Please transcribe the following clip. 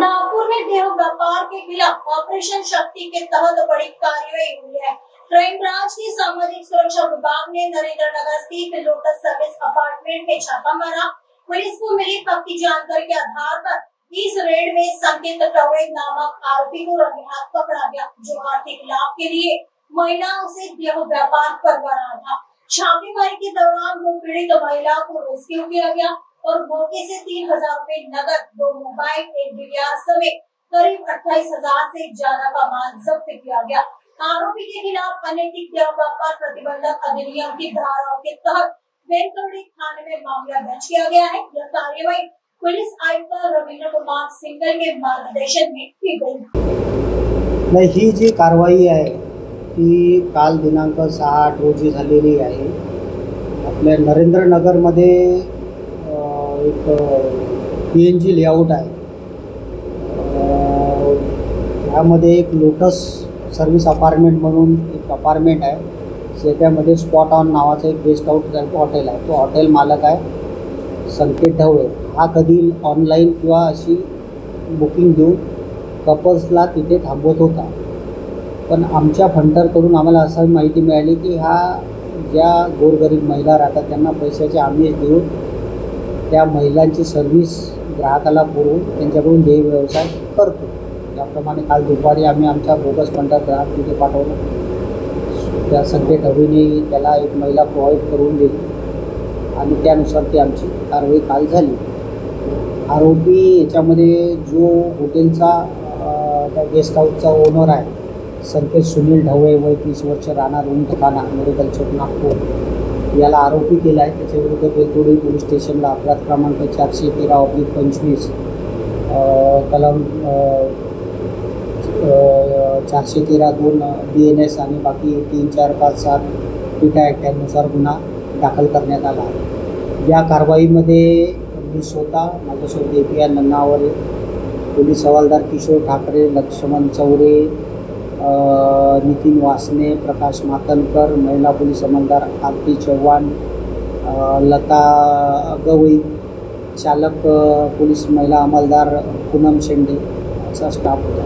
नागपुर में देह व्यापार के खिलाफ ऑपरेशन शक्ति के तहत बड़ी कार्रवाई हुई है। क्राइम ब्रांच की सामाजिक सुरक्षा विभाग ने नरेंद्र नगर स्थित लोटस सर्विस अपार्टमेंट में छापा मारा। पुलिस को मिली पक्की जानकारी के आधार पर इस रेड में संकेत टवे नामक आरोपी को रंगे हाथ पकड़ा गया, जो आर्थिक लाभ के लिए महिलाओं से देह व्यापार करवा रहा था। छापेमारी के दौरान वो पीड़ित महिला को रेस्क्यू किया गया और मौके से 3,000 रूपए नगद, 2 मोबाइल, 1 डीवीआर समेत करीब 28,000 से ज्यादा का माल जब्त किया गया। आरोपी के खिलाफ अनैतिक देह व्यापार प्रतिबंधक अधिनियम की धाराओं के तहत वेंकटगढ़ थाने में मामला दर्ज किया गया है। यह कार्रवाई पुलिस आयुक्त रवींद्र कुमार सिंगल के मार्गदर्शन में की गई। ही जी कारवाई आहे ती काल दिनांक 6/8 रोजी झालेली आहे। आपल्या नरेंद्र नगरमध्ये एक PNG लेआउट आहे। यामध्ये एक लोटस सर्विस अपार्टमेंट म्हणून एक अपार्टमेंट आहे, त्याच्यामध्ये स्पॉट ऑन नावाचं एक गेस्ट हाऊस हॉटेल आहे। तो हॉटेल मालक आहे संकेत ढवळे। हा कधी ऑनलाईन किंवा अशी बुकिंग देऊन कपल्सला तिथे थांबवत होता, पण आमच्या फंडरकडून आम्हाला असं माहिती मिळाली की हा ज्या गोरगरीब महिला राहतात त्यांना पैशाचे आमिष देऊन त्या महिलांची सर्व्हिस ग्राहकाला पुरवून त्यांच्याकडून देह व्यवसाय करतो। त्याप्रमाणे काल दुपारी आम्ही आमच्या बोगस फंडर ग्राहक तिथे पाठवलं। त्या संकेत ढवळेने त्याला एक महिला प्रोव्हाइड करून दिली आणि त्यानुसार ती आमची कारवाई काल झाली। आरोपी याच्यामध्ये जो हॉटेलचा त्या गेस्ट हाऊसचा ओनर आहे संकेत सुनील ढवळे, वय 30 वर्ष, राहणार उंटखाना, मेडिकल चौक, नागपूर, याला आरोपी केला आहे। त्याच्याविरुद्ध बेलतोडी पोलीस स्टेशनला अपराध क्रमांक 413/25 कलम 413(2) BNS आणि बाकी 3, 4, 5, 7 पिटा ॲक्ट यानुसार गुन्हा दाखल करण्यात आला आहे। या कारवाईमध्ये मी स्वतः, माझ्यासोबत API नन्नावरे, पोलीस हवालदार किशोर ठाकरे, लक्ष्मण चौरे, नितीन वासने, प्रकाश मातनकर, महिला पोलीस अंमलदार आरती चव्हाण, लता गवई, चालक पोलीस महिला अंमलदार पूनम शेंडे असा स्टाफ होता।